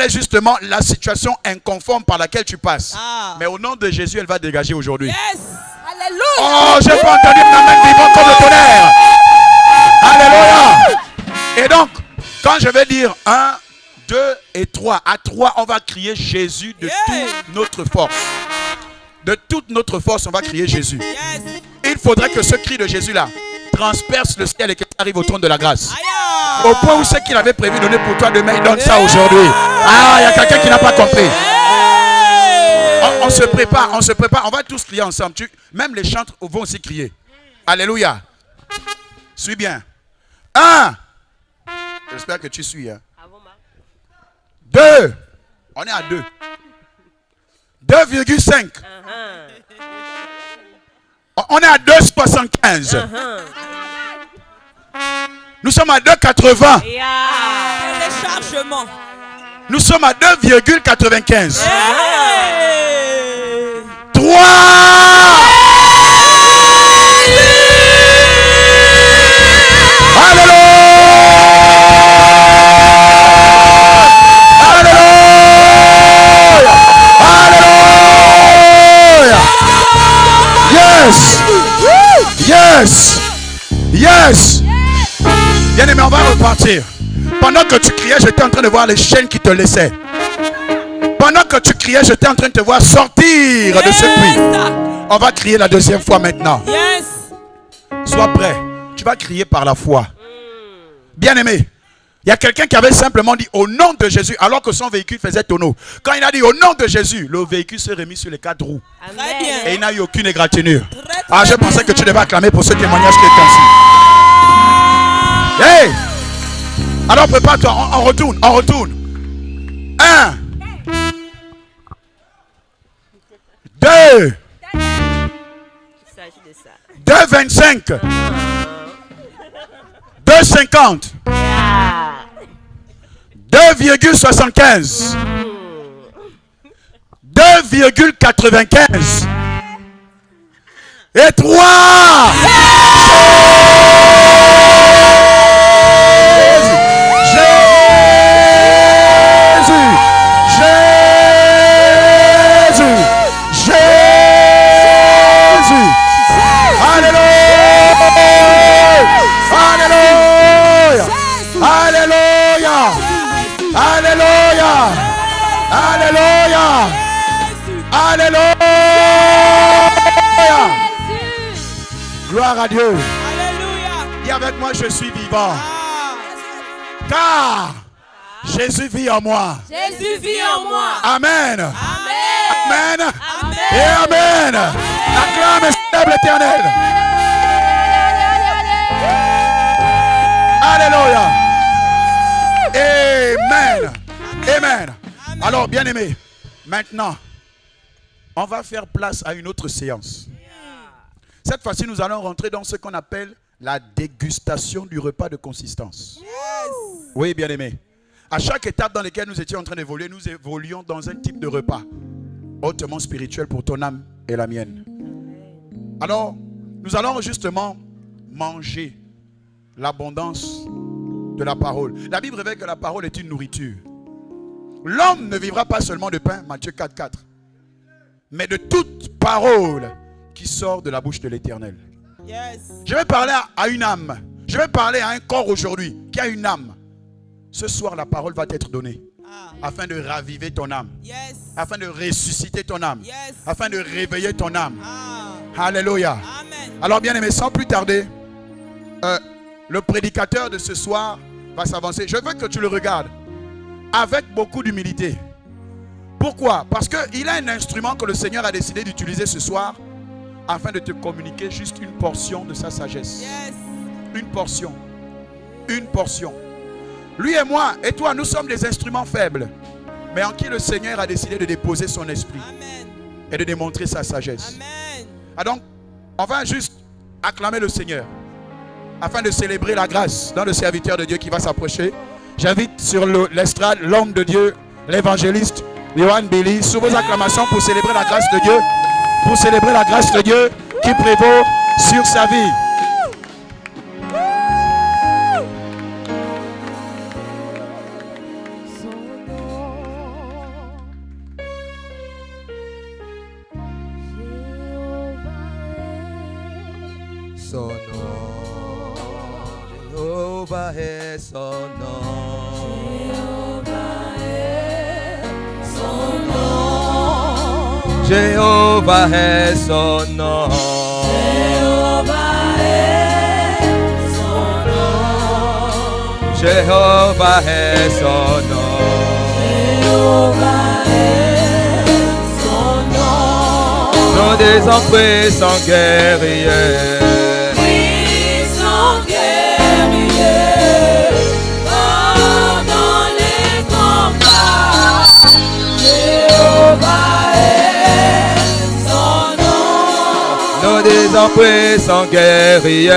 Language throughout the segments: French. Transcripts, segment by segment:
est justement la situation inconforme par laquelle tu passes. Mais au nom de Jésus, elle va dégager aujourd'hui. Yes. Alléluia. Oh, j'ai pas entendu une amen vivant comme le tonnerre. Alléluia. Et donc, quand je vais dire 1, 2 et 3, à 3, on va crier Jésus de toute notre force. De toute notre force, on va crier Jésus. Yes. Il faudrait que ce cri de Jésus-là transperce le ciel et qu'il arrive au trône de la grâce. Au point où ce qu'il avait prévu donner pour toi demain, il donne ça aujourd'hui. Ah, il y a quelqu'un qui n'a pas compris. On se prépare, on se prépare. On va tous crier ensemble. Même les chantres vont aussi crier. Alléluia. Suis bien. 1. J'espère que tu suis. 2. On est à 2. 2,5. On est à 2,75. Nous sommes à 2,80. Téléchargement. Nous sommes à 2,95. 3. Alléluia. Alléluia. Alléluia. Yes. Yes. Yes. Bien aimé, on va repartir. Pendant que tu criais, j'étais en train de voir les chaînes qui te laissaient. Pendant que tu criais, j'étais en train de te voir sortir de ce puits. On va crier la deuxième fois maintenant. Yes. Sois prêt. Tu vas crier par la foi. Bien aimé, il y a quelqu'un qui avait simplement dit au nom de Jésus, alors que son véhicule faisait tonneau. Quand il a dit au nom de Jésus, le véhicule s'est remis sur les 4 roues. Très bien. Et il n'a eu aucune égratignure. Très Je pensais que tu devais acclamer pour ce témoignage qui est ainsi. Hey! Alors prépare-toi, on retourne, on retourne. 1, 2, 2,25, 2,50, 2,75, 2,95 et 3. Alléluia. Alléluia. Gloire à Dieu. Alléluia. Dis avec moi, je suis vivant. Car Jésus vit en moi. Jésus vit en moi. Amen. Amen. Amen. Amen. Et Amen. Acclame et célèbre l'Éternel. Alléluia. Amen. Amen. Alors, bien aimé, maintenant, on va faire place à une autre séance. Cette fois-ci, nous allons rentrer dans ce qu'on appelle la dégustation du repas de consistance. Oui, bien aimé. À chaque étape dans laquelle nous étions en train d'évoluer, nous évoluions dans un type de repas hautement spirituel pour ton âme et la mienne. Alors, nous allons justement manger l'abondance de la parole. La Bible révèle que la parole est une nourriture. L'homme ne vivra pas seulement de pain, Matthieu 4,4, mais de toute parole qui sort de la bouche de l'Éternel. Yes. Je vais parler à une âme. Je vais parler à un corps aujourd'hui qui a une âme. Ce soir, la parole va t'être donnée afin de raviver ton âme, afin de ressusciter ton âme, afin de réveiller ton âme. Alléluia. Amen. Alors, bien aimé, sans plus tarder, le prédicateur de ce soir va s'avancer. Je veux que tu le regardes avec beaucoup d'humilité. Pourquoi? Parce qu'il a un instrument que le Seigneur a décidé d'utiliser ce soir afin de te communiquer juste une portion de sa sagesse. Yes. Une portion. Une portion. Lui et moi et toi, nous sommes des instruments faibles, mais en qui le Seigneur a décidé de déposer son esprit. Amen. Et de démontrer sa sagesse. Amen. Ah donc, on va juste acclamer le Seigneur afin de célébrer la grâce dans le serviteur de Dieu qui va s'approcher. J'invite sur l'estrade l'homme de Dieu, l'évangéliste Yohan Billy, sous vos acclamations pour célébrer la grâce de Dieu, pour célébrer la grâce de Dieu qui prévaut sur sa vie. son nom. Jéhovah est son nom. Jéhovah est son nom. Jéhovah est son nom. Nom des hommes puissants guerriers. Nom des hommes puissants guerriers.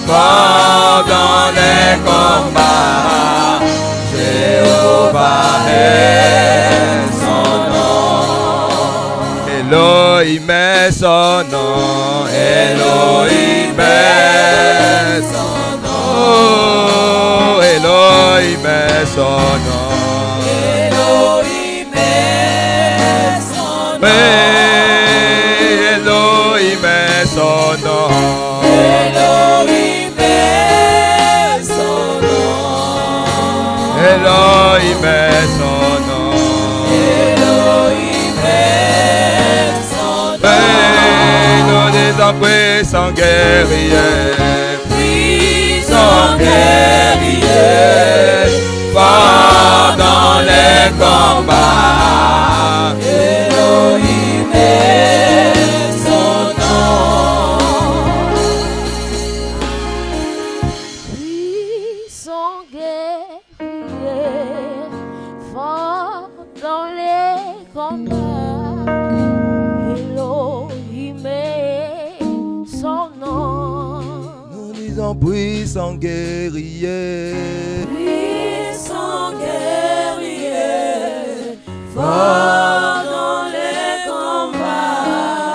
Fort dans les combats, Jéhovah est son nom. Elohim est son nom. Elohim est son nom. Elohim est son nom. Elohim est son nom. Elohim est son nom. Elohim est son nom. Elohim est son nom. Nom des hommes puissants guerriers. Puissants guerriers. Fort dans les combats. Elohim est son nom. Puissant guerrier, fort dans les combats, Elohim est son nom. Nous disons puissant guerrier. Puissant guerrier, fort dans les combats,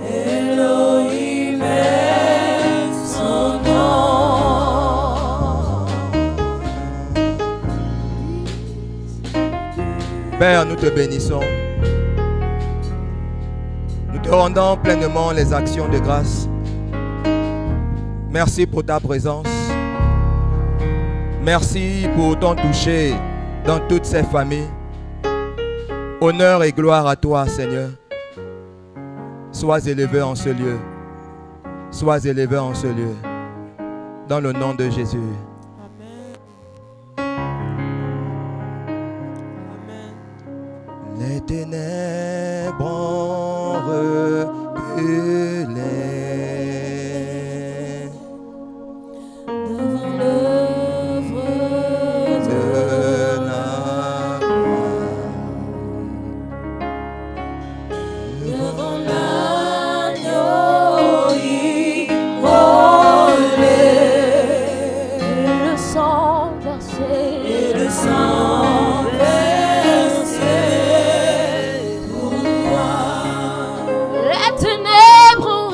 Elohim est son nom. Père, nous te bénissons. Nous te rendons pleinement les actions de grâce. Merci pour ta présence. Merci pour ton toucher dans toutes ces familles. Honneur et gloire à toi, Seigneur. Sois élevé en ce lieu. Sois élevé en ce lieu. Dans le nom de Jésus. Les ténèbres ont reculé Devant l'œuvre de la croix. devant l'agneau immolé, le sang versé, le sang versé pour moi. Les ténèbres ont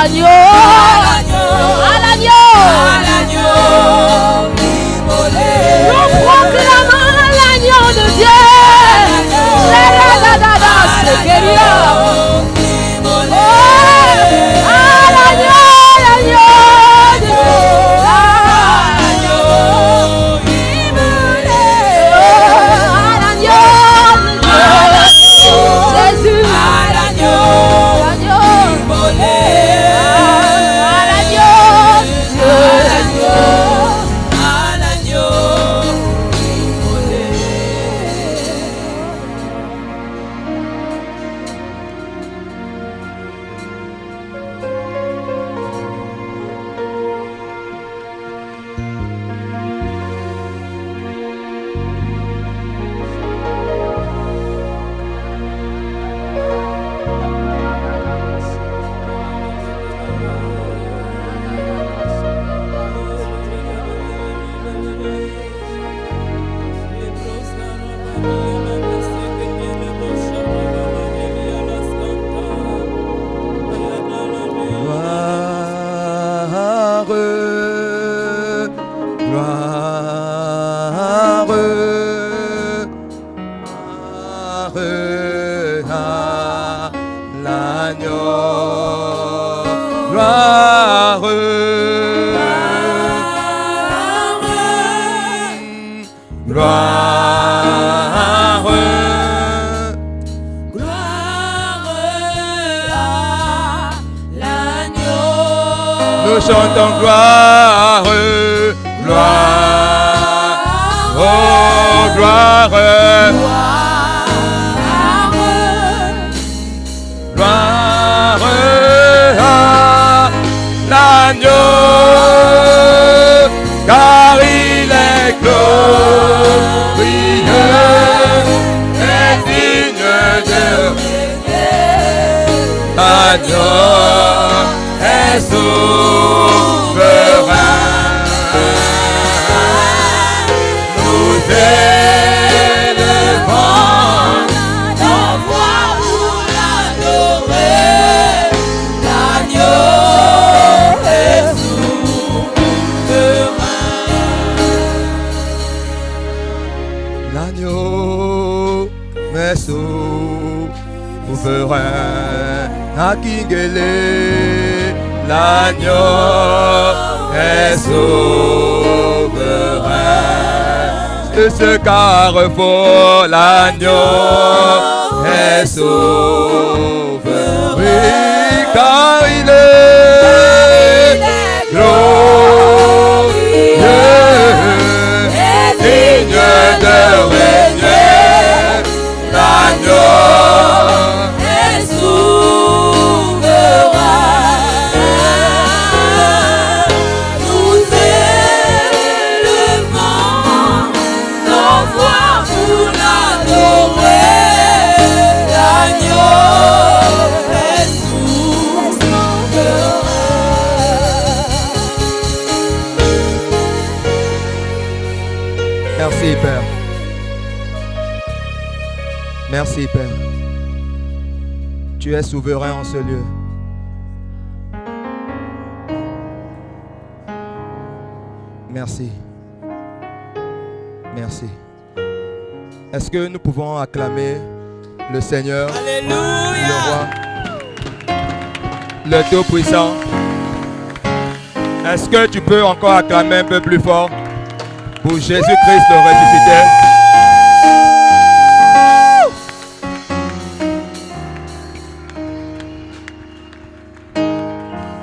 l'agneau, à l'agneau. Nous proclamons l'agneau de Dieu. C'est guéri. Nous chantons gloire, gloire, oh gloire, gloire à l'agneau, car il est glorieux et digne de l'agneau est souverain. Nous élevons nos voix pour l'adorer. L'agneau est souverain. L'agneau est souverain. Akingele. L'agneau est souverain. De ce carrefour, l'agneau est souverain. Oui, car il est glorieux et digne de régner. L'agneau est souverain. Merci Père. Merci Père. Tu es souverain en ce lieu. Merci. Merci. Est-ce que nous pouvons acclamer le Seigneur, Alléluia. le Roi, le Tout-Puissant? Est-ce que tu peux encore acclamer un peu plus fort pour Jésus-Christ le ressuscité?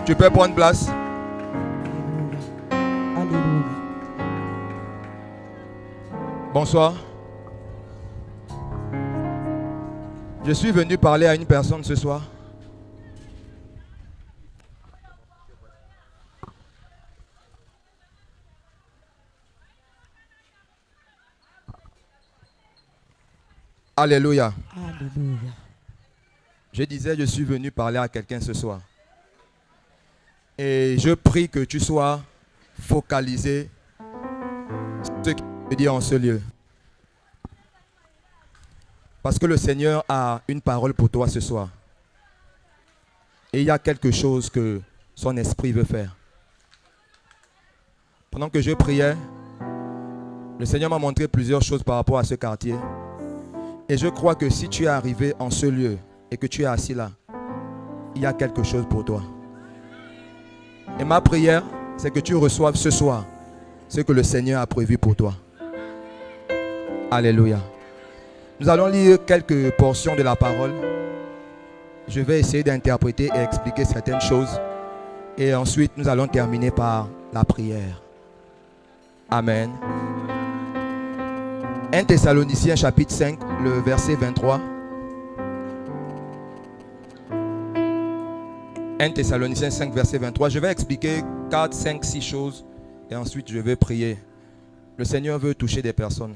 Tu peux prendre place. Alléluia. Bonsoir. Je suis venu parler à une personne ce soir. Alléluia. Alléluia. Je disais, je suis venu parler à quelqu'un ce soir. Et je prie que tu sois focalisé sur ce qu'il veut dire en ce lieu. Parce que le Seigneur a une parole pour toi ce soir. Et il y a quelque chose que son esprit veut faire. Pendant que je priais, le Seigneur m'a montré plusieurs choses par rapport à ce quartier. Et je crois que si tu es arrivé en ce lieu et que tu es assis là, il y a quelque chose pour toi. Et ma prière, c'est que tu reçoives ce soir ce que le Seigneur a prévu pour toi. Alléluia. Nous allons lire quelques portions de la parole. Je vais essayer d'interpréter et expliquer certaines choses. Et ensuite, nous allons terminer par la prière. Amen. 1 Thessaloniciens chapitre 5, le verset 23. 1 Thessaloniciens 5, verset 23. Je vais expliquer 4, 5, 6 choses. Et ensuite, je vais prier. Le Seigneur veut toucher des personnes.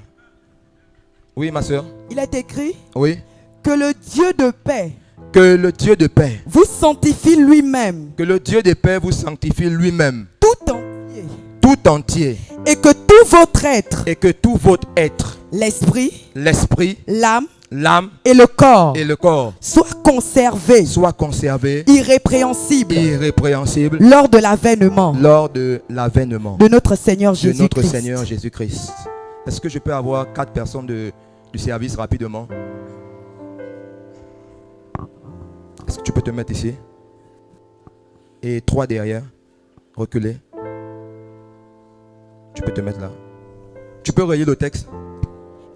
Oui, ma soeur. Il est écrit Oui. que le Dieu de paix Que le Dieu de paix, vous sanctifie lui-même que le Dieu de paix vous sanctifie lui-même, tout entier, tout entier, et que tout votre être, et que tout votre être, l'esprit, l'esprit, l'âme l'âme et le corps, et le corps, soit conservé soient conservés irrépréhensible irrépréhensibles lors de l'avènement lors de l'avènement de notre Seigneur de notre Jésus-Christ. Seigneur Jésus-Christ. Est-ce que je peux avoir 4 personnes du service rapidement? Est-ce que tu peux te mettre ici? Et 3 derrière. Reculer. Tu peux te mettre là. Tu peux relayer le texte?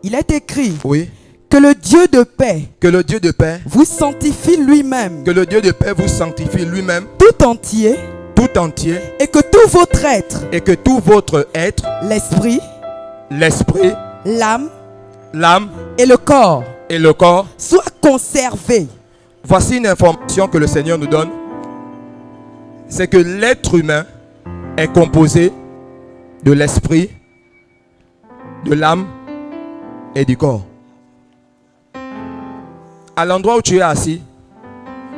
Il est écrit Oui. que le Dieu de paix Que le Dieu de paix, vous sanctifie lui-même que le Dieu de paix vous sanctifie lui-même, tout entier, tout entier, et que tout votre être, et que tout votre être, l'esprit, l'esprit, l'âme l'âme et le corps, et le corps. soit conservé. Voici une information que le Seigneur nous donne. C'est que l'être humain est composé de l'esprit, de l'âme et du corps. À l'endroit où tu es assis,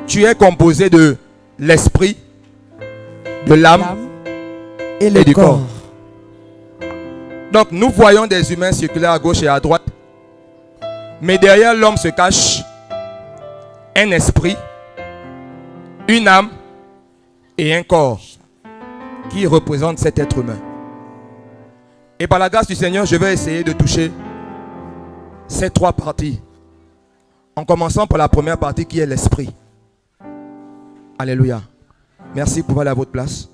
tu es composé de l'esprit, de l'âme Et le et du corps. corps. Donc nous voyons des humains circuler à gauche et à droite. Mais derrière l'homme se cache un esprit, une âme et un corps qui représentent cet être humain. Et par la grâce du Seigneur, je vais essayer de toucher ces 3 parties. En commençant par la première partie qui est l'esprit. Alléluia. Merci pour aller à votre place.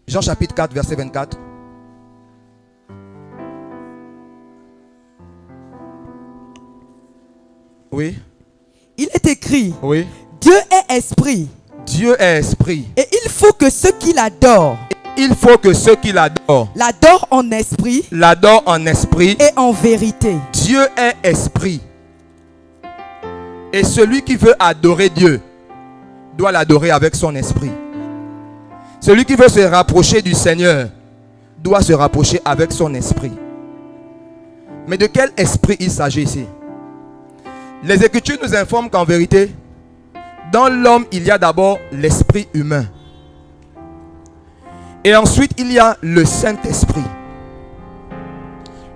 Jean chapitre 4, verset 24. Oui. Il est écrit, Oui. Dieu est esprit, Dieu est esprit. et il faut que ceux qui l'adorent Il faut que ceux qui l'adorent l'adorent en esprit l'adorent en esprit. et en vérité. Dieu est esprit. Et celui qui veut adorer Dieu doit l'adorer avec son esprit. Celui qui veut se rapprocher du Seigneur doit se rapprocher avec son esprit. Mais de quel esprit il s'agit ici? Les Écritures nous informent qu'en vérité, dans l'homme, il y a d'abord l'esprit humain. Et ensuite, il y a le Saint-Esprit.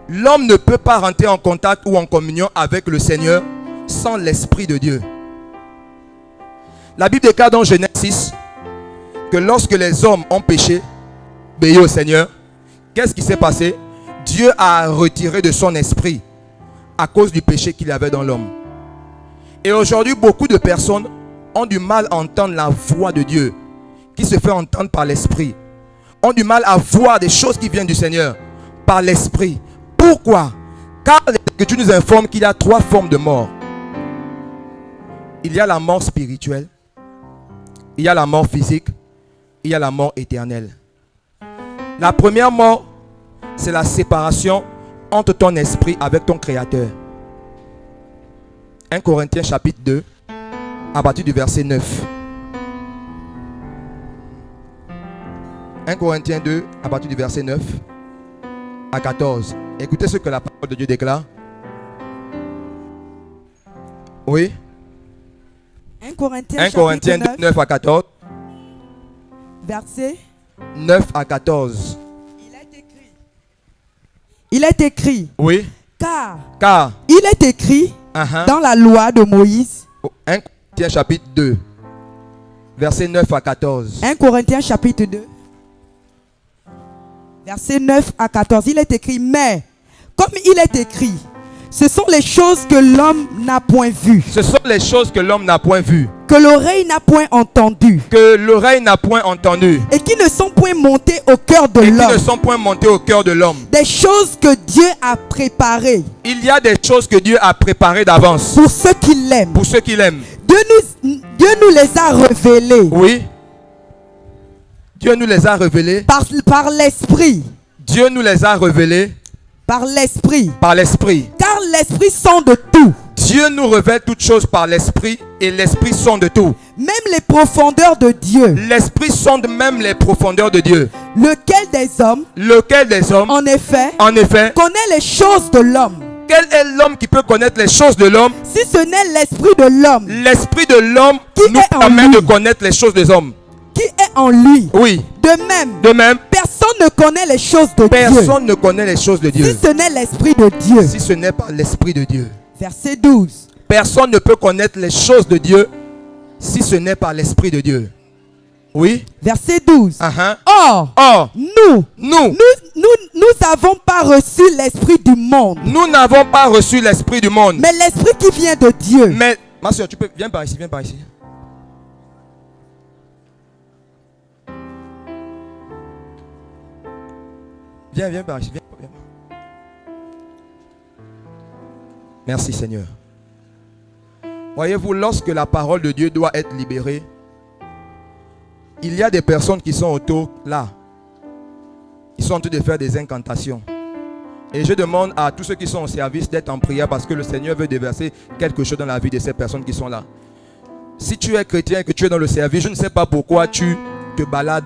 L'homme ne peut pas rentrer en contact ou en communion avec le Seigneur sans l'Esprit de Dieu. La Bible déclare dans Genèse 6 que lorsque les hommes ont péché, obéi au Seigneur, qu'est-ce qui s'est passé? Dieu a retiré de son esprit à cause du péché qu'il y avait dans l'homme. Et aujourd'hui, beaucoup de personnes ont du mal à entendre la voix de Dieu qui se fait entendre par l'Esprit. Ont du mal à voir des choses qui viennent du Seigneur par l'Esprit. Pourquoi? Car l'Écriture nous informe qu'il y a 3 formes de mort. Il y a la mort spirituelle, il y a la mort physique, il y a la mort éternelle. La première mort, c'est la séparation entre ton esprit avec ton Créateur. 1 Corinthiens chapitre 2, à partir du verset 9. 1 Corinthiens 2, à partir du verset 9 à 14. Écoutez ce que la parole de Dieu déclare. Oui. 1 Corinthiens, 1 Corinthiens 2, 9 à 14. verset. 9 à 14. Il est écrit, Oui. car il est écrit dans la loi de Moïse. 1 Corinthiens chapitre 2. Versets 9 à 14. 1 Corinthiens chapitre 2. Versets 9 à 14. Il est écrit, mais comme il est écrit, ce sont les choses que l'homme n'a point vues, Ce sont les choses que l'homme n'a point vues, que l'oreille n'a point entendues, que l'oreille n'a point entendues, et qui ne sont point montées au cœur de et qui ne l'homme. sont point montées au cœur de l'homme. Des choses que Dieu a préparées Il y a des choses que Dieu a préparées d'avance pour ceux qui l'aiment. pour ceux qui l'aiment. Dieu nous les a révélées Oui. Dieu nous les a révélées. par l'Esprit. Dieu nous les a révélées Par l'Esprit. par l'Esprit. Car l'Esprit sonde tout, Dieu nous révèle toutes choses par l'Esprit et l'Esprit sonde tout. même les profondeurs de Dieu. L'Esprit sonde même les profondeurs de Dieu. Lequel des hommes, Lequel des hommes, en effet, connaît les choses de l'homme, quel est l'homme qui peut connaître les choses de l'homme? si ce n'est l'Esprit de l'homme L'Esprit de l'homme Qui nous est en permet lui? de connaître les choses des hommes. qui est en lui. Oui. De même, De même, personne ne connaît les choses de Dieu, personne ne connaît les choses de si Dieu ce n'est l'Esprit de Dieu. si ce n'est pas l'Esprit de Dieu. Verset 12. Personne ne peut connaître les choses de Dieu si ce n'est pas l'Esprit de Dieu. Oui. Verset 12. Uh-huh. Or, Or, nous n'avons pas reçu l'Esprit du monde, nous n'avons pas reçu l'Esprit du monde. mais l'Esprit qui vient de Dieu. Mais, ma soeur, tu peux, viens par ici, viens par ici. Viens par ici, viens. Merci Seigneur. Voyez-vous, lorsque la parole de Dieu doit être libérée, il y a des personnes qui sont autour là. Ils sont en train de faire des incantations. Et je demande à tous ceux qui sont au service d'être en prière parce que le Seigneur veut déverser quelque chose dans la vie de ces personnes qui sont là. Si tu es chrétien et que tu es dans le service, je ne sais pas pourquoi tu te balades.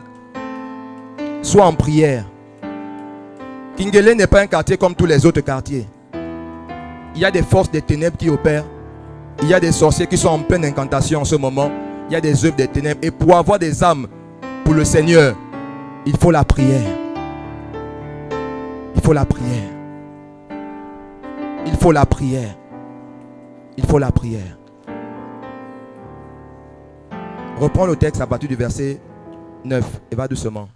Sois en prière. Kingele n'est pas un quartier comme tous les autres quartiers. Il y a des forces des ténèbres qui opèrent. Il y a des sorciers qui sont en pleine incantation en ce moment. Il y a des œuvres des ténèbres. Et pour avoir des âmes pour le Seigneur, il faut la prière. Il faut la prière. Il faut la prière. Il faut la prière. Reprends le texte à partir du verset 9 et va doucement.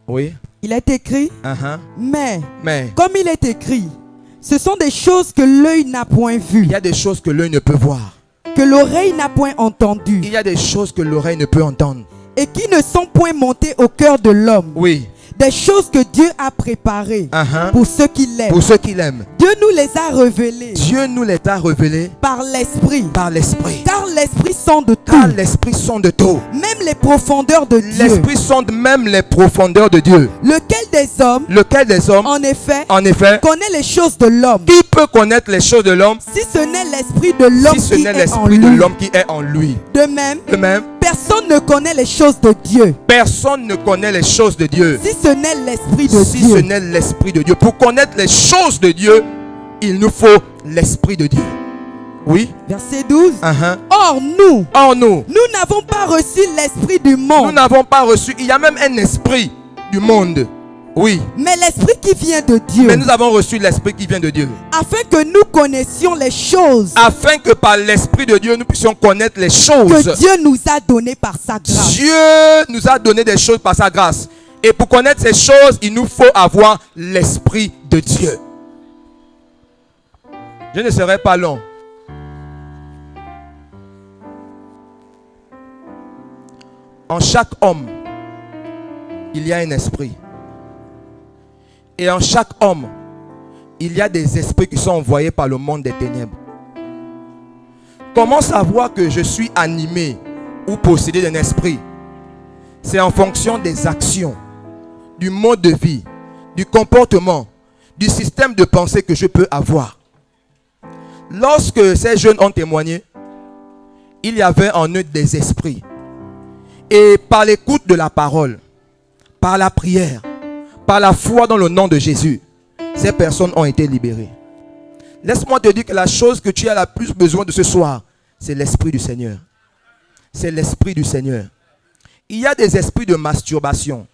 Oui. Il est écrit, Uh-huh. mais Mais comme il est écrit, ce sont des choses que l'œil n'a point vues, il y a des choses que l'œil ne peut voir. que l'oreille n'a point entendues, Il y a des choses que l'oreille ne peut entendre. et qui ne sont point montées au cœur de l'homme. Oui. Des choses que Dieu a préparées Uh-huh. pour ceux qui l'aiment. Pour ceux qui l'aiment. Dieu nous les a révélées Dieu nous les a révélés par l'Esprit. par l'Esprit. Car l'Esprit sonde Car tout, l'Esprit sonde tout. même les profondeurs de Dieu. L'Esprit sonde même les profondeurs de Dieu. Lequel des hommes, Lequel des hommes, en effet, connaît les choses de l'homme, qui peut connaître les choses de l'homme si ce n'est l'Esprit de l'homme si ce qui n'est est en l'Esprit de lui. l'homme qui est en lui? De même, De même, personne ne connaît les choses de Dieu, personne ne connaît les choses de Dieu si ce n'est l'Esprit de si Dieu. ce n'est l'Esprit de Dieu. Pour connaître les choses de Dieu, il nous faut l'Esprit de Dieu. Oui. Verset 12. Uh-huh. Or nous Nous n'avons pas reçu l'Esprit du nous monde, n'avons pas reçu. Il y a même un esprit du monde. Oui. mais l'Esprit qui vient de Dieu, Mais nous avons reçu l'Esprit qui vient de Dieu. afin que nous connaissions les choses Afin que par l'Esprit de Dieu, nous puissions connaître les choses. que Dieu nous a données par sa grâce. Dieu nous a donné des choses par sa grâce. Et pour connaître ces choses, il nous faut avoir l'Esprit de Dieu. Je ne serai pas long. En chaque homme, il y a un esprit. Et en chaque homme, il y a des esprits qui sont envoyés par le monde des ténèbres. Comment savoir que je suis animé ou possédé d'un esprit? C'est en fonction des actions, du mode de vie, du comportement, du système de pensée que je peux avoir. Lorsque ces jeunes ont témoigné, il y avait en eux des esprits. Et par l'écoute de la parole, par la prière, par la foi dans le nom de Jésus, ces personnes ont été libérées. Laisse-moi te dire que la chose que tu as la plus besoin de ce soir, c'est l'Esprit du Seigneur. C'est l'Esprit du Seigneur. Il y a des esprits de masturbation.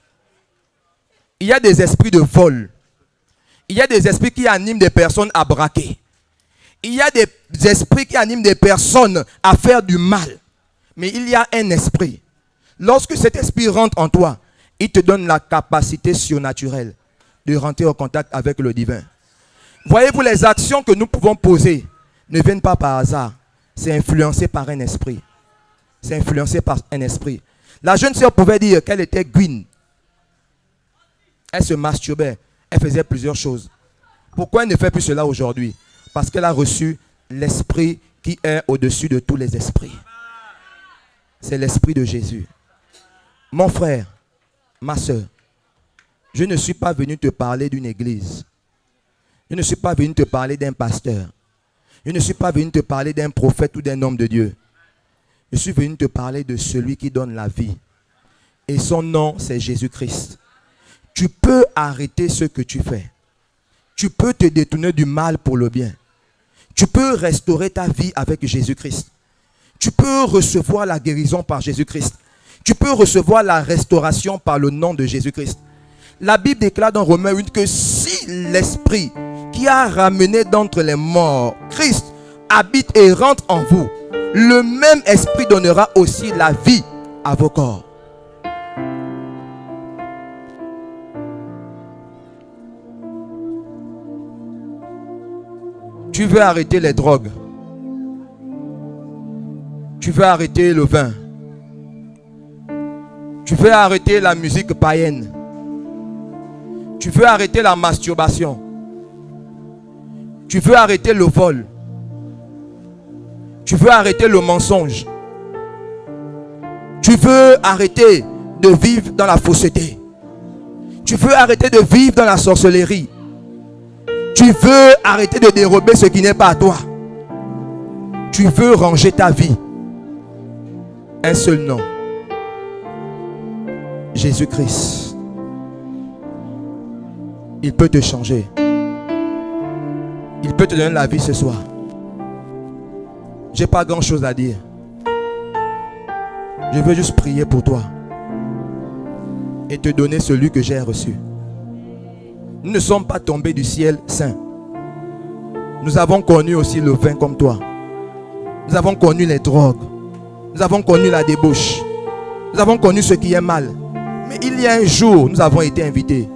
Il y a des esprits de vol. Il y a des esprits qui animent des personnes à braquer. Il y a des esprits qui animent des personnes à faire du mal. Mais il y a un esprit. Lorsque cet esprit rentre en toi, il te donne la capacité surnaturelle de rentrer en contact avec le divin. Voyez-vous, les actions que nous pouvons poser ne viennent pas par hasard. C'est influencé par un esprit. C'est influencé par un esprit. La jeune sœur pouvait dire qu'elle était Gwyn. Elle se masturbait. Elle faisait plusieurs choses. Pourquoi elle ne fait plus cela aujourd'hui? Parce qu'elle a reçu l'esprit qui est au-dessus de tous les esprits. C'est l'esprit de Jésus. Mon frère, ma soeur, je ne suis pas venu te parler d'une église. Je ne suis pas venu te parler d'un pasteur. Je ne suis pas venu te parler d'un prophète ou d'un homme de Dieu. Je suis venu te parler de celui qui donne la vie. Et son nom, c'est Jésus-Christ. Tu peux arrêter ce que tu fais. Tu peux te détourner du mal pour le bien. Tu peux restaurer ta vie avec Jésus-Christ. Tu peux recevoir la guérison par Jésus-Christ. Tu peux recevoir la restauration par le nom de Jésus-Christ. La Bible déclare dans Romains 8 que si l'esprit qui a ramené d'entre les morts Christ habite et rentre en vous, le même esprit donnera aussi la vie à vos corps. Tu veux arrêter les drogues. Tu veux arrêter le vin. Tu veux arrêter la musique païenne. Tu veux arrêter la masturbation. Tu veux arrêter le vol. Tu veux arrêter le mensonge. Tu veux arrêter de vivre dans la fausseté. Tu veux arrêter de vivre dans la sorcellerie. Tu veux arrêter de dérober ce qui n'est pas à toi. Tu veux ranger ta vie. Un seul nom. Jésus-Christ. Il peut te changer. Il peut te donner la vie ce soir. J'ai pas grand chose à dire. Je veux juste prier pour toi. Et te donner celui que j'ai reçu. Nous ne sommes pas tombés du ciel saint. Nous avons connu aussi le vin comme toi. Nous avons connu les drogues. Nous avons connu la débauche. Nous avons connu ce qui est mal. Mais il y a un jour où nous avons été invités.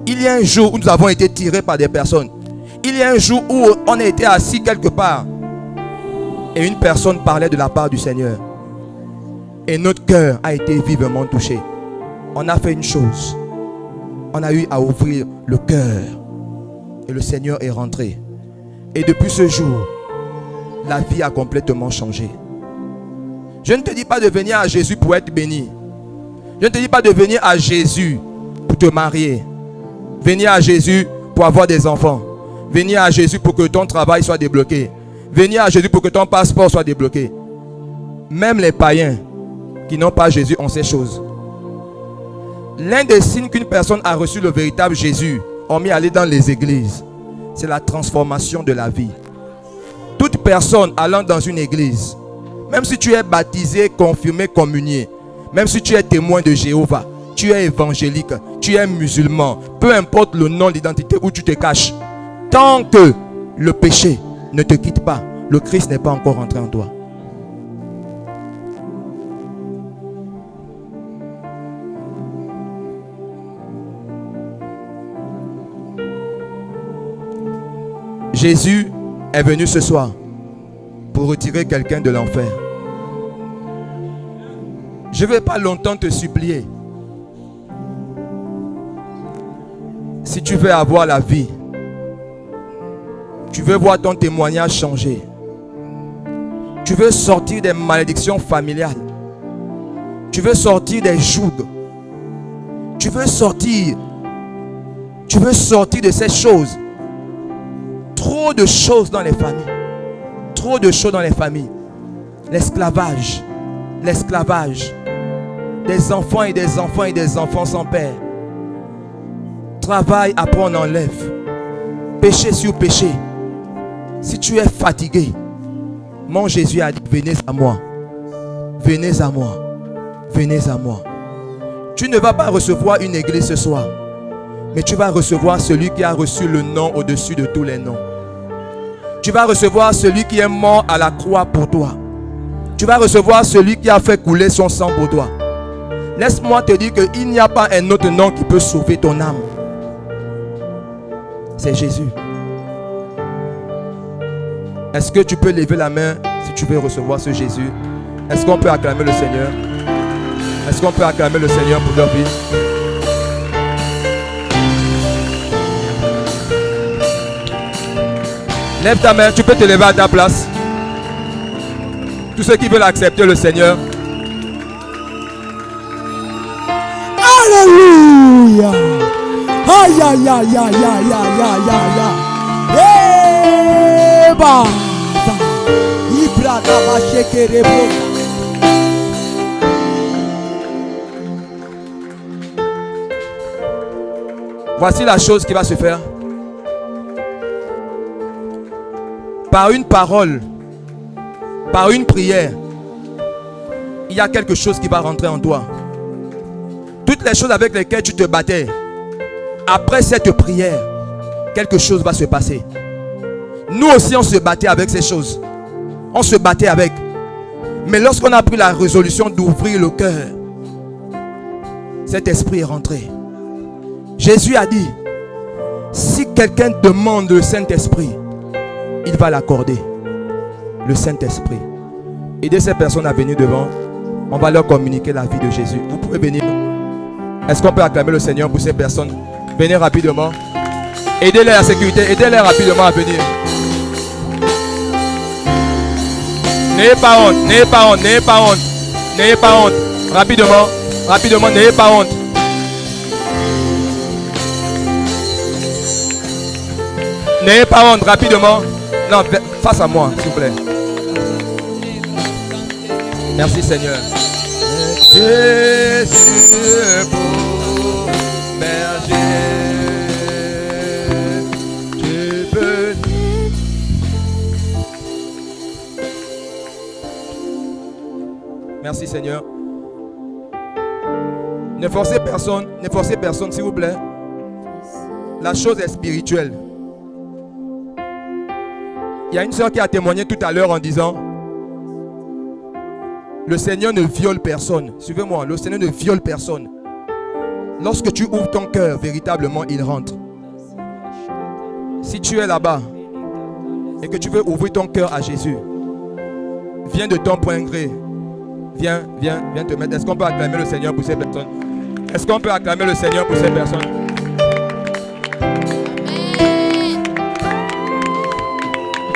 Il y a un jour où nous avons été tirés par des personnes. Il y a un jour où on a été assis quelque part. Et une personne parlait de la part du Seigneur. Et notre cœur a été vivement touché. On a fait une chose. On a eu à ouvrir le cœur. Et le Seigneur est rentré. Et depuis ce jour, la vie a complètement changé. Je ne te dis pas de venir à Jésus pour être béni. Je ne te dis pas de venir à Jésus pour te marier. Venir à Jésus pour avoir des enfants. Venir à Jésus pour que ton travail soit débloqué. Venir à Jésus pour que ton passeport soit débloqué. Même les païens qui n'ont pas Jésus ont ces choses. L'un des signes qu'une personne a reçu le véritable Jésus, hormis aller dans les églises, c'est la transformation de la vie. Toute personne allant dans une église, même si tu es baptisé, confirmé, communié, même si tu es témoin de Jéhovah, tu es évangélique, tu es musulman, peu importe le nom, l'identité où tu te caches, tant que le péché ne te quitte pas, le Christ n'est pas encore entré en toi. Jésus est venu ce soir pour retirer quelqu'un de l'enfer. Je ne vais pas longtemps te supplier. Si tu veux avoir la vie, tu veux voir ton témoignage changer, tu veux sortir des malédictions familiales, tu veux sortir des jougs, tu veux sortir de ces choses. Trop de choses dans les familles. Trop de choses dans les familles. L'esclavage. L'esclavage. Des enfants et des enfants et des enfants sans père. Travail, après on enlève. Péché sur péché. Si tu es fatigué, mon Jésus a dit, venez à moi. Venez à moi. Venez à moi. Tu ne vas pas recevoir une église ce soir. Mais tu vas recevoir celui qui a reçu le nom au-dessus de tous les noms. Tu vas recevoir celui qui est mort à la croix pour toi. Tu Tu vas recevoir celui qui a fait couler son sang pour toi. Laisse-moi te dire qu'il n'y a pas un autre nom qui peut sauver ton âme. C'est Jésus. Est-ce que tu peux lever la main si tu veux recevoir ce Jésus? Est-ce qu'on peut acclamer le Seigneur? Est-ce qu'on peut acclamer le Seigneur pour leur vie? Lève ta main, tu peux te lever à ta place. Tous ceux qui veulent accepter le Seigneur. Alléluia. Aïe, aïe, aïe, aïe, aïe, aïe, aïe, aïe, aïe. Eba. Ibra dava shekerebo. Voici la chose qui va se faire. Par une parole, par une prière, il y a quelque chose qui va rentrer en toi. Toutes les choses avec lesquelles tu te battais, après cette prière, quelque chose va se passer. Nous aussi, on se battait avec ces choses. On se battait avec. Mais lorsqu'on a pris la résolution d'ouvrir le cœur, cet esprit est rentré. Jésus a dit, si quelqu'un demande le Saint-Esprit, il va l'accorder. Le Saint-Esprit. Aidez ces personnes à venir devant. On va leur communiquer la vie de Jésus. Vous pouvez venir. Est-ce qu'on peut acclamer le Seigneur pour ces personnes? Venez rapidement. Aidez-les à la sécurité. Aidez-les rapidement à venir. N'ayez pas honte. N'ayez pas honte. N'ayez pas honte. N'ayez pas honte. Rapidement. Rapidement. N'ayez pas honte. N'ayez pas honte. Rapidement. Non, face à moi, s'il vous plaît. Merci Seigneur. Jésus pour berger, tu peux. Merci Seigneur. Ne forcez personne s'il vous plaît. La chose est spirituelle. Il y a une soeur qui a témoigné tout à l'heure en disant: le Seigneur ne viole personne. Suivez-moi, le Seigneur ne viole personne. Lorsque tu ouvres ton cœur, véritablement, il rentre. Si tu es là-bas et que tu veux ouvrir ton cœur à Jésus, viens de ton plein gré. Viens te mettre. Est-ce qu'on peut acclamer le Seigneur pour ces personnes? Est-ce qu'on peut acclamer le Seigneur pour ces personnes?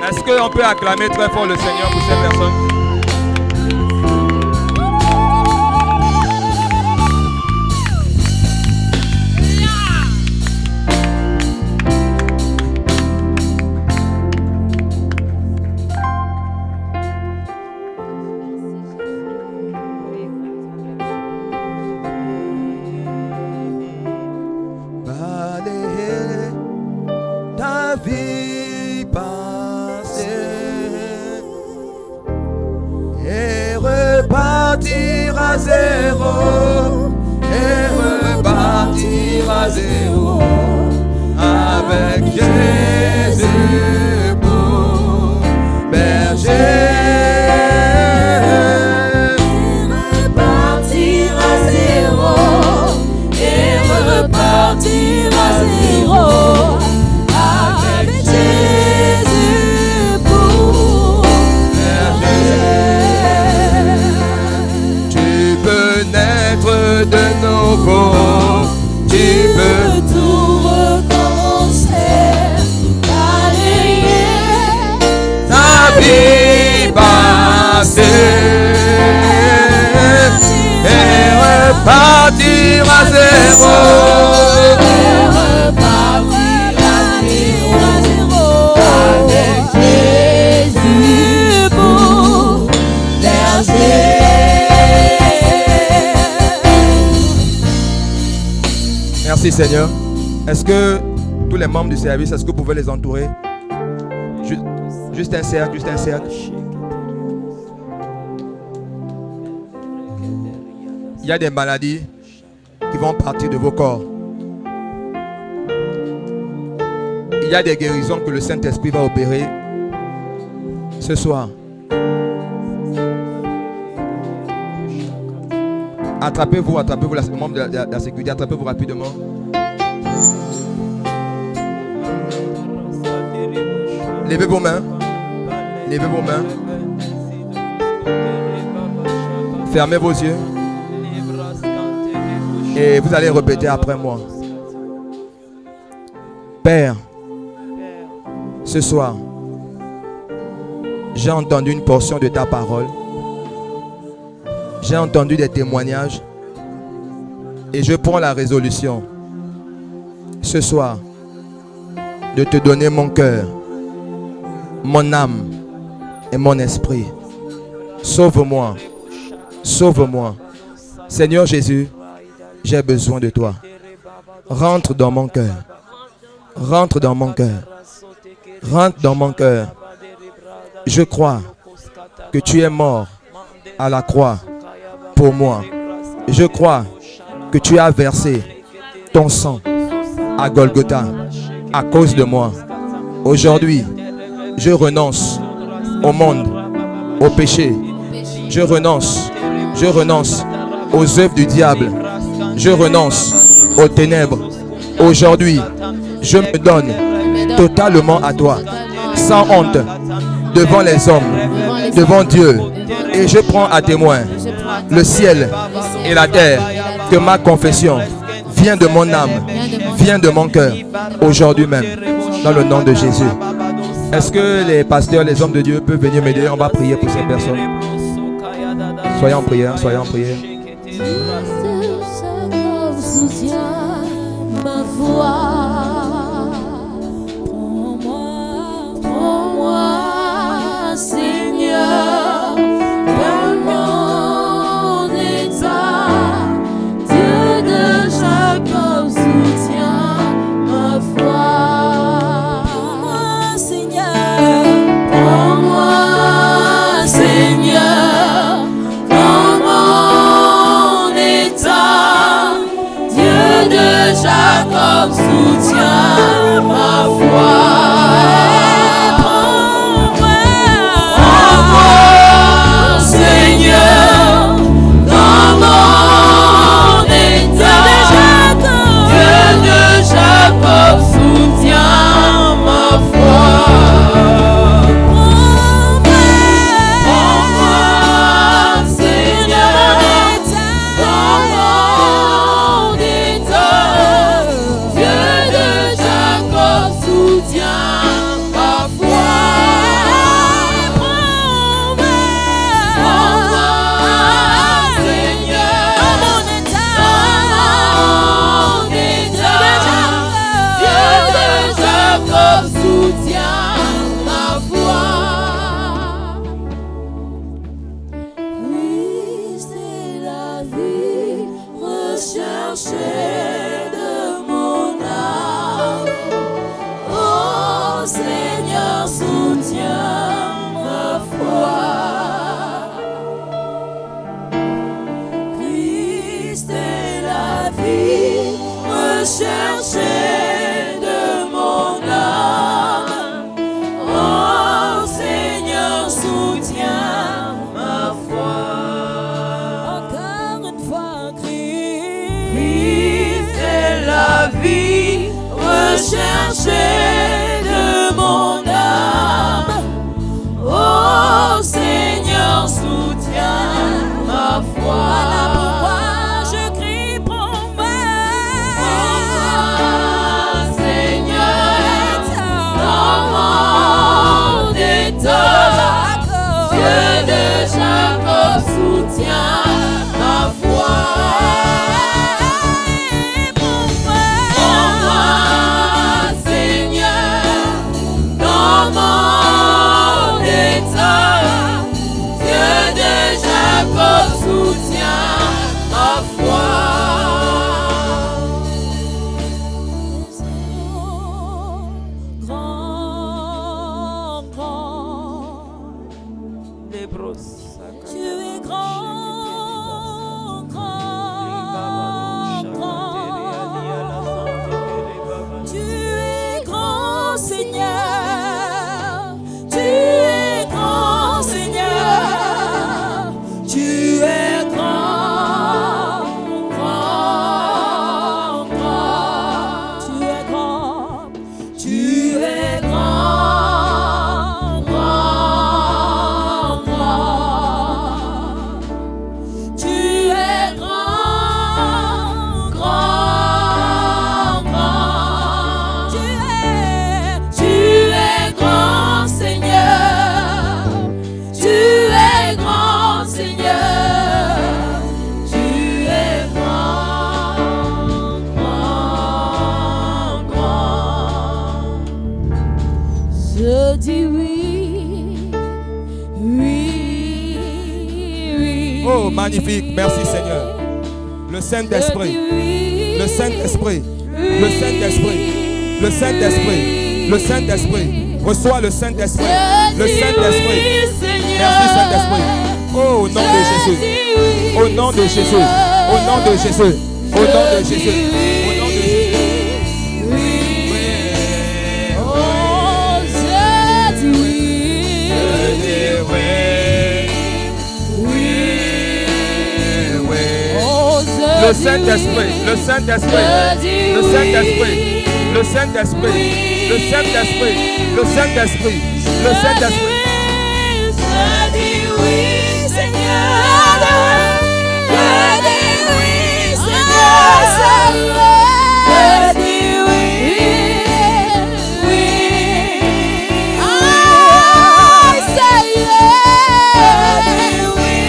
Est-ce qu'on peut acclamer très fort le Seigneur pour ces personnes? Balayer ta vie passée et repartir à zéro, et repartir à zéro avec Jésus pour berger. Repartir à zéro et repartir à zéro avec Jésus pour berger. Tu peux naître de nouveau, tu peux tout recommencer, balayer ta vie passée et repartir à zéro. repartir à zéro avec Jésus pour berger. Merci Seigneur. Est-ce que tous les membres du service, est-ce que vous pouvez les entourer? Juste un cercle, juste un cercle. Il y a des maladies qui vont partir de vos corps. Il y a des guérisons que le Saint-Esprit va opérer ce soir. Attrapez-vous, les membres de la sécurité, attrapez-vous rapidement. Levez vos mains. Levez vos mains. Fermez vos yeux. Et vous allez répéter après moi. Père, ce soir, j'ai entendu une portion de ta parole. J'ai entendu des témoignages. Et je prends la résolution ce soir de te donner mon cœur, mon âme et mon esprit. Sauve-moi. Sauve-moi. Seigneur Jésus, j'ai besoin de toi. Rentre dans mon cœur. Rentre dans mon cœur. Rentre dans mon cœur. Je crois que tu es mort à la croix pour moi. Je crois que tu as versé ton sang à Golgotha à cause de moi. Aujourd'hui, je renonce au monde, au péché. Je renonce aux œuvres du diable. Je renonce aux ténèbres. Aujourd'hui, je me donne totalement à toi, sans honte, devant les hommes, devant Dieu. Et je prends à témoin le ciel et la terre que ma confession vient de mon âme, vient de mon cœur, aujourd'hui même, dans le nom de Jésus. Est-ce que les pasteurs, les hommes de Dieu peuvent venir m'aider? On va prier pour ces personnes. Soyez en prière, soyez en prière. Soutiens ma voix. Prends-moi, Seigneur, dans mon état. Dieu de Jacob, soutiens ma foi. Prends-moi, Seigneur, prends-moi, Seigneur, dans mon état. Dieu de Jacob, soutiens ma foi. Prends-moi, Seigneur, dans mon état. Dieu de Jacob, soutiens ma foi. Prends-moi, Seigneur, dans mon état. Dieu de Jacob, soutiens ma foi. Prends-moi, Seigneur, dans mon état. Dieu de Jacob, soutiens ma foi. Christ est la vie recherchée de mon âme. Oh Seigneur, soutiens ma foi. Christ est la vie recherchée de mon âme. Oh Seigneur, soutiens ma foi. Encore une fois, Christ est la vie recherchée de mon âme. Oh Seigneur, soutiens ma foi. Voilà pourquoi je crie, prends-moi, Seigneur, dans mon état. Dieu de Jacob, soutiens ma foi. Prends-moi, Seigneur, dans mon état. Dieu de Jacob, soutiens ma foi. Grand, grand. Tu es grand, grand, grand. Tu es grand, Seigneur. Tu es grand, Seigneur. Tu es grand. Magnifique. Merci Seigneur. Le Saint-Esprit. Le Saint-Esprit. Le Saint-Esprit. Le Saint-Esprit. Le Saint-Esprit. Reçois le Saint-Esprit. Le Saint-Esprit. Merci Saint-Esprit. Oh, au nom de Jésus. Au nom de Jésus. Au nom de Jésus. Au nom de Jésus. Au nom de Jésus. Le Saint-Esprit, le Saint-Esprit, le Saint-Esprit, le Saint-Esprit, le Saint-Esprit, le Saint-Esprit, le Saint-Esprit. Je dis oui, Seigneur. Je dis oui, Seigneur. Je dis oui, oui. Ah, Seigneur. Je dis oui,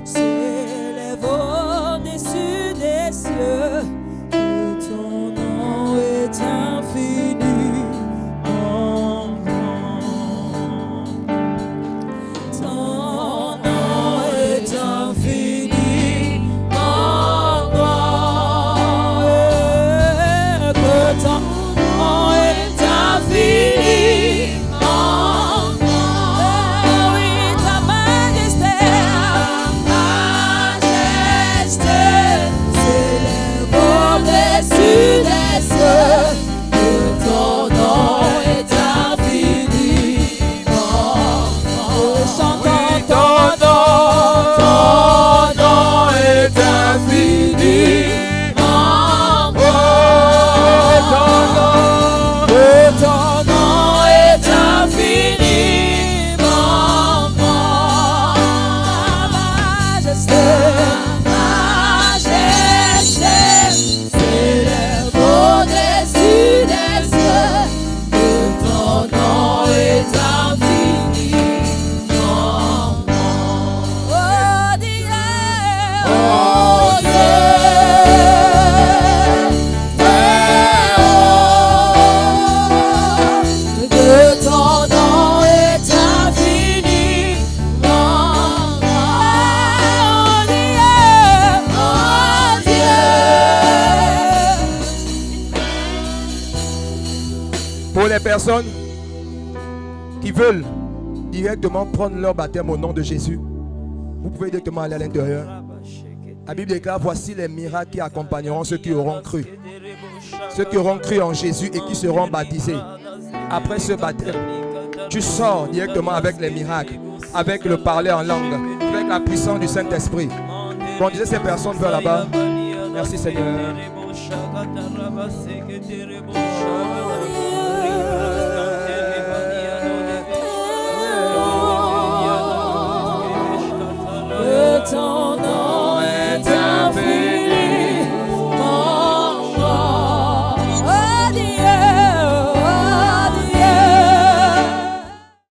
s'élève au-dessus des cieux, que ton nom est infiniment grand. Ton nom est infiniment grand. Que ton nom est infiniment grand. Oui, ta majesté s'élève au-dessus des cieux, que ton nom est infiniment grand. Chantons ton nom est infiniment grand. Que ton nom est infiniment grand. Majesté, s'élève au-dessus des cieux, que ton nom est infiniment grand. Oh Dieu, que ton nom est infiniment grand. Oh Dieu. Pour les personnes qui veulent directement prendre leur baptême au nom de Jésus, vous pouvez directement aller à l'intérieur. La Bible déclare: voici les miracles qui accompagneront ceux qui auront cru. Ceux qui auront cru en Jésus et qui seront baptisés. Après ce baptême, tu sors directement avec les miracles, avec le parler en langue, avec la puissance du Saint-Esprit. Conduisez ces personnes vers là-bas. Merci Seigneur. Que ton